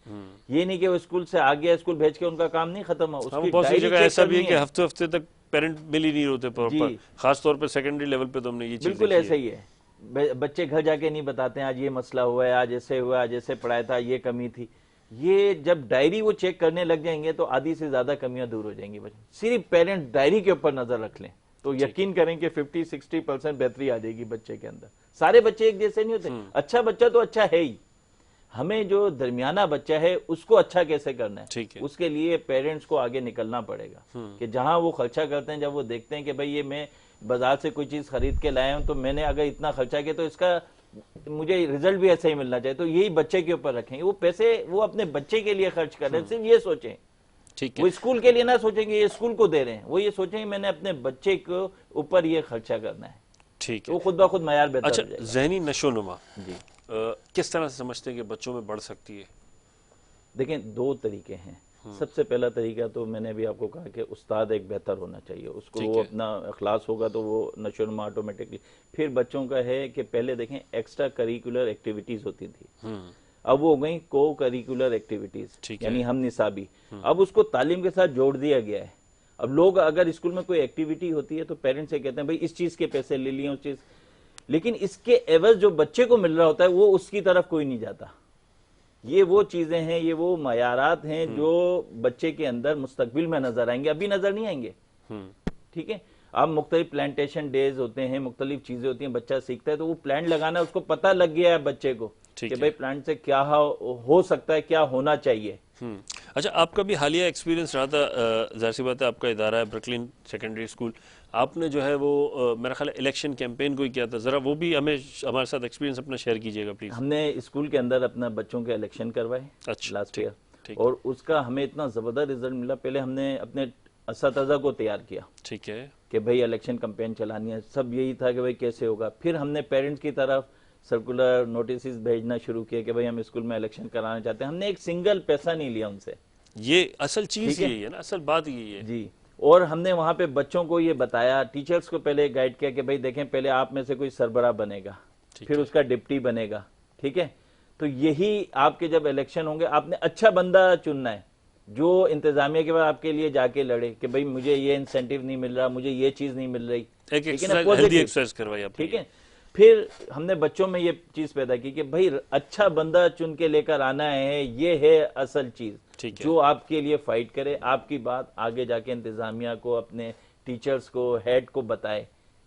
یہ نہیں کہ وہ اسکول سے آ گیا, اسکول بھیج کے ان کا کام نہیں ختم ہوا, اس کی بہت سی ڈائری جگہ چیک ایسا بھی ہے کرنی کہ ہے. ہفتے ہفتے تک پیرنٹ مل ہی نہیں ہوتے پراپر, خاص طور پہ سیکنڈری لیول پہ تو ہم نے یہ چیز بالکل ایسا ہی ہے, بچے گھر جا کے نہیں بتاتے ہیں آج یہ مسئلہ ہوا ہے, آج ایسے ہوا, آج ایسے پڑھایا تھا, یہ کمی تھی. یہ جب ڈائری وہ چیک کرنے لگ جائیں گے تو آدھی سے زیادہ کمیاں دور ہو جائیں گی. صرف پیرنٹ ڈائری کے اوپر نظر رکھ لیں تو یقین کریں کہ 50-60% بہتری آ جائے گی بچے کے اندر. سارے بچے ایک جیسے نہیں ہوتے, اچھا بچہ تو اچھا ہے ہی, ہمیں جو درمیانہ بچہ ہے اس کو اچھا کیسے کرنا ہے, اس کے لیے پیرنٹس کو آگے نکلنا پڑے گا کہ جہاں وہ خرچہ کرتے ہیں, جب وہ دیکھتے ہیں کہ بھئی یہ میں بازار سے کوئی چیز خرید کے لائے ہوں تو میں نے اگر اتنا خرچہ کیا تو اس کا مجھے رزلٹ بھی ایسا ہی ملنا چاہیے, تو یہی بچے کے اوپر رکھیں. وہ پیسے وہ اپنے بچے کے لیے خرچ کر رہے ہیں, صرف یہ سوچیں, وہ اسکول کے لیے نہ سوچیں کہ یہ اسکول کو دے رہے ہیں, وہ یہ سوچیں کہ میں نے اپنے بچے کے اوپر یہ خرچہ کرنا ہے. ٹھیک ہے, وہ خود بخود معیار بہتر ہو جائے گا. ذہنی نشو نما جی, کس طرح سے سمجھتے ہیں کہ بچوں میں بڑھ سکتی ہے؟ دیکھیں دو طریقے ہیں. سب سے پہلا طریقہ تو میں نے بھی آپ کو کہا کہ استاد ایک بہتر ہونا چاہیے, اس کو وہ اپنا اخلاص ہوگا تو وہ نشو نما آٹومیٹکلی. پھر بچوں کا ہے کہ پہلے دیکھیں ایکسٹرا کریکولر ایکٹیویٹیز ہوتی تھی, اب وہ ہو گئی کو کریکولر ایکٹیویٹیز, یعنی ہم نصابی. اب اس کو تعلیم کے ساتھ جوڑ دیا گیا ہے. اب لوگ اگر اسکول میں کوئی ایکٹیویٹی ہوتی ہے تو پیرنٹس سے کہتے ہیں بھائی اس چیز کے پیسے لے لیے, اس چیز, لیکن اس کے عوض جو بچے کو مل رہا ہوتا ہے وہ اس کی طرف کوئی نہیں جاتا. یہ وہ چیزیں ہیں, یہ وہ معیارات ہیں جو بچے کے اندر مستقبل میں نظر آئیں گے, ابھی نظر نہیں آئیں گے. ٹھیک ہے, اب مختلف پلانٹیشن ڈیز ہوتے ہیں, مختلف چیزیں ہوتی ہیں, بچہ سیکھتا ہے تو وہ پلانٹ لگانا اس کو پتہ لگ گیا ہے بچے کو کہ بھائی پلانٹ سے کیا ہو سکتا ہے, کیا ہونا چاہیے. اچھا, آپ کا بھی حالیہ ایکسپیرینس رہا تھا, ظاہر سی بات ہے آپ کا ادارہ ہے برکلین سیکنڈری اسکول, آپ نے جو ہے وہ میرا خیال ہے الیکشن کیمپین کو ہی کیا تھا, ذرا وہ بھی ہمارے ساتھ ایکسپیرینس اپنا شیئر کیجیے گا پلیز. ہم نے اسکول کے اندر اپنا بچوں کے الیکشن کروائے لاسٹ ایئر, اور اس کا ہمیں اتنا زبردست رزلٹ ملا. پہلے ہم نے اپنے اساتذہ کو تیار کیا, ٹھیک ہے, کہ بھئی الیکشن کمپین چلانی ہے, سب یہی تھا کہ بھئی کیسے ہوگا. پھر ہم نے پیرنٹس کی طرف سرکولر نوٹسز بھیجنا شروع کیا کہ بھئی ہم اسکول میں الیکشن کرانا چاہتے ہیں. ہم نے ایک سنگل پیسہ نہیں لیا ان سے. یہ اصل چیز یہی ہے نا, اصل بات یہی ہے جی. اور ہم نے وہاں پہ بچوں کو یہ بتایا, ٹیچرز کو پہلے گائیڈ کیا کہ بھئی دیکھیں پہلے آپ میں سے کوئی سربراہ بنے گا, پھر اس کا ڈپٹی بنے گا, ٹھیک ہے, تو یہی آپ کے جب الیکشن ہوں گے آپ نے اچھا بندہ چننا ہے جو انتظامیہ کے بعد آپ کے لیے جا کے لڑے کہ بھئی مجھے یہ انسینٹیو نہیں مل رہا, مجھے یہ چیز نہیں مل رہی. ایک ہیلدی ایکسرسائز کروائی آپ نے. ٹھیک ہے, پھر ہم نے بچوں میں یہ چیز پیدا کی کہ بھئی اچھا بندہ چن کے لے کر آنا ہے, یہ ہے اصل چیز جو آپ کے لیے فائٹ کرے, آپ کی بات آگے جا کے انتظامیہ کو, اپنے ٹیچرز کو, ہیڈ کو بتائے.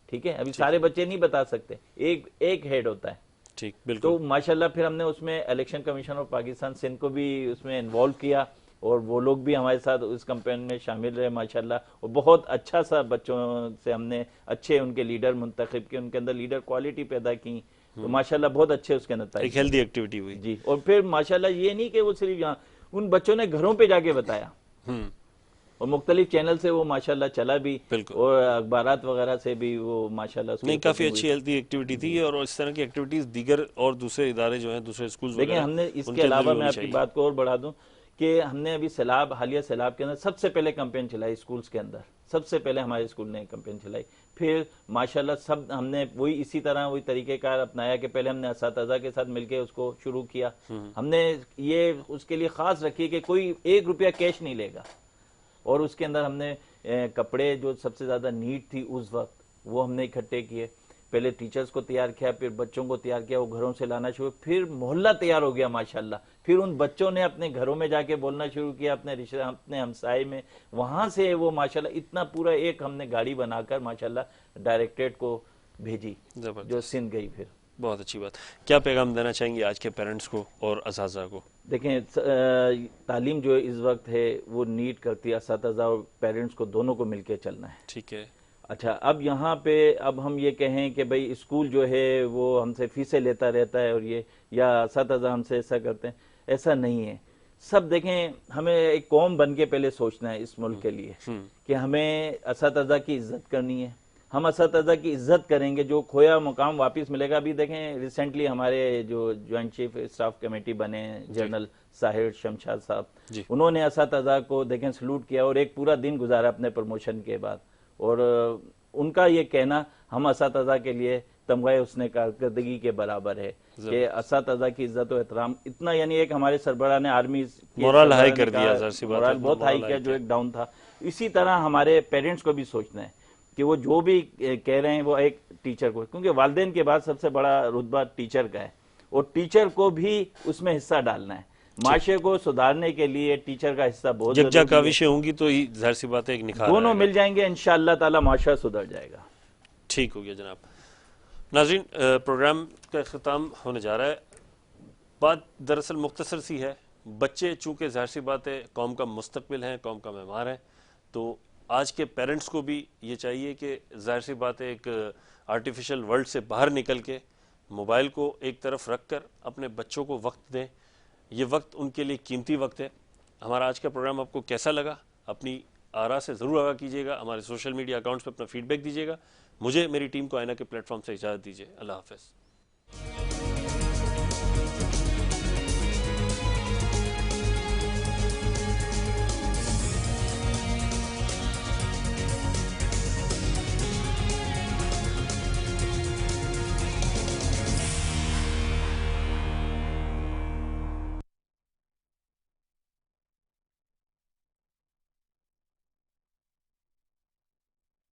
ٹھیک ہے, ابھی سارے بچے نہیں بتا سکتے, ایک ہیڈ ہوتا ہے. ٹھیک, بالکل. تو ماشاءاللہ پھر ہم نے اس میں election commission of Pakistan Sindh کو بھی اس میں انوالو کیا, اور وہ لوگ بھی ہمارے ساتھ اس کمپین میں شامل رہے ماشاءاللہ, اور بہت اچھا سا بچوں سے ہم نے اچھے ان کے لیڈر منتخب کیے, ان کے اندر لیڈر کوالٹی پیدا کی, تو ماشاءاللہ بہت اچھے اس کے نتائج. ایک ہیلدی ایکٹیویٹی ہوئی. جی, اور پھر ماشاءاللہ یہ نہیں کہ وہ صرف یہاں, ان بچوں نے گھروں پہ جا کے بتایا, اور مختلف چینل سے وہ ماشاءاللہ چلا بھی, اور اخبارات وغیرہ سے بھی وہ ماشاءاللہ. نہیں, کافی اچھی ہیلدی ایکٹیویٹی تھی, اور اس طرح کی ایکٹیویٹیز دیگر اور دوسرے ادارے جو ہیں, دوسرے اسکولز وغیرہ, لیکن ہم نے اس کے علاوہ میں آپ کی بات کو اور بڑھا دوں کہ ہم نے ابھی حالیہ سیلاب کے اندر سب سے پہلے کمپین چلائی اسکولز کے اندر, سب سے پہلے ہمارے اسکول نے کمپین چلائی. پھر ماشاءاللہ سب ہم نے وہی اسی طرح وہی طریقہ کار اپنایا کہ پہلے ہم نے اساتذہ کے ساتھ مل کے اس کو شروع کیا. ہم نے یہ اس کے لیے خاص رکھی کہ کوئی 1 روپیہ کیش نہیں لے گا, اور اس کے اندر ہم نے کپڑے جو سب سے زیادہ نیڈ تھی اس وقت وہ ہم نے اکٹھے کیے. پہلے ٹیچرز کو تیار کیا، پھر بچوں کو تیار کیا، وہ گھروں سے لانا شروع، پھر محلہ تیار ہو گیا ماشاءاللہ، پھر ان بچوں نے اپنے گھروں میں جا کے بولنا شروع کیا، اپنے ہمسائے میں، وہاں سے وہ ماشاءاللہ اتنا پورا ایک ہم نے گاڑی بنا کر ماشاءاللہ ڈائریکٹریٹ کو بھیجی جو سندھ گئی. پھر بہت اچھی بات. کیا پیغام دینا چاہیں گے آج کے پیرنٹس کو اور اساتذہ کو؟ دیکھیں تعلیم جو اس وقت ہے وہ نیڈ کرتی ہے اساتذہ اور پیرنٹس کو دونوں کو مل کے چلنا ہے. ٹھیک ہے. اچھا اب یہاں پہ اب ہم یہ کہیں کہ بھئی اسکول جو ہے وہ ہم سے فیسیں لیتا رہتا ہے اور یہ یا اساتذہ ہم سے ایسا کرتے ہیں، ایسا نہیں ہے. سب دیکھیں ہمیں ایک قوم بن کے پہلے سوچنا ہے اس ملک کے لیے کہ ہمیں اساتذہ کی عزت کرنی ہے. ہم اساتذہ کی عزت کریں گے جو کھویا مقام واپس ملے گا. ابھی دیکھیں ریسنٹلی ہمارے جو جوائنٹ چیف اسٹاف کمیٹی بنے جنرل ساحر شمشاد صاحب، انہوں نے اساتذہ کو دیکھیں سلوٹ کیا اور ایک پورا دن گزارا اپنے پروموشن کے بعد، اور ان کا یہ کہنا ہم اساتذہ کے لیے تمغہ حسن کارکردگی کے برابر ہے کہ اساتذہ کی عزت و احترام اتنا، یعنی ایک ہمارے سربراہ نے آرمی مورال ہائی کر دیا، مورال بہت ہائی کیا جو ایک ڈاؤن تھا. اسی طرح ہمارے پیرنٹس کو بھی سوچنا ہے کہ وہ جو بھی کہہ رہے ہیں وہ ایک ٹیچر کو، کیونکہ والدین کے بعد سب سے بڑا رتبہ ٹیچر کا ہے، اور ٹیچر کو بھی اس میں حصہ ڈالنا ہے. معاشرے کو سدھارنے کے لیے ٹیچر کا حصہ بہت یکجا کاوشیں ہوں گی تو ظاہر سی بات ہے ایک نکھار دونوں مل جائیں گے انشاءاللہ تعالی معاشرہ سدھر جائے گا. ٹھیک ہو گیا جناب. ناظرین پروگرام کا اختتام ہونے جا رہا ہے. بات دراصل مختصر سی ہے. بچے چونکہ ظاہر سی بات ہے قوم کا مستقبل ہیں، قوم کا معمار ہے، تو آج کے پیرنٹس کو بھی یہ چاہیے کہ ظاہر سی بات ہے ایک آرٹیفیشل ورلڈ سے باہر نکل کے موبائل کو ایک طرف رکھ کر اپنے بچوں کو وقت دیں. یہ وقت ان کے لیے قیمتی وقت ہے. ہمارا آج کا پروگرام آپ کو کیسا لگا؟ اپنی آراء سے ضرور آگاہ کیجیے گا. ہمارے سوشل میڈیا اکاؤنٹس پہ اپنا فیڈ بیک دیجیے گا. مجھے میری ٹیم کو آئینہ کے پلیٹ فارم سے اجازت دیجیے. اللہ حافظ.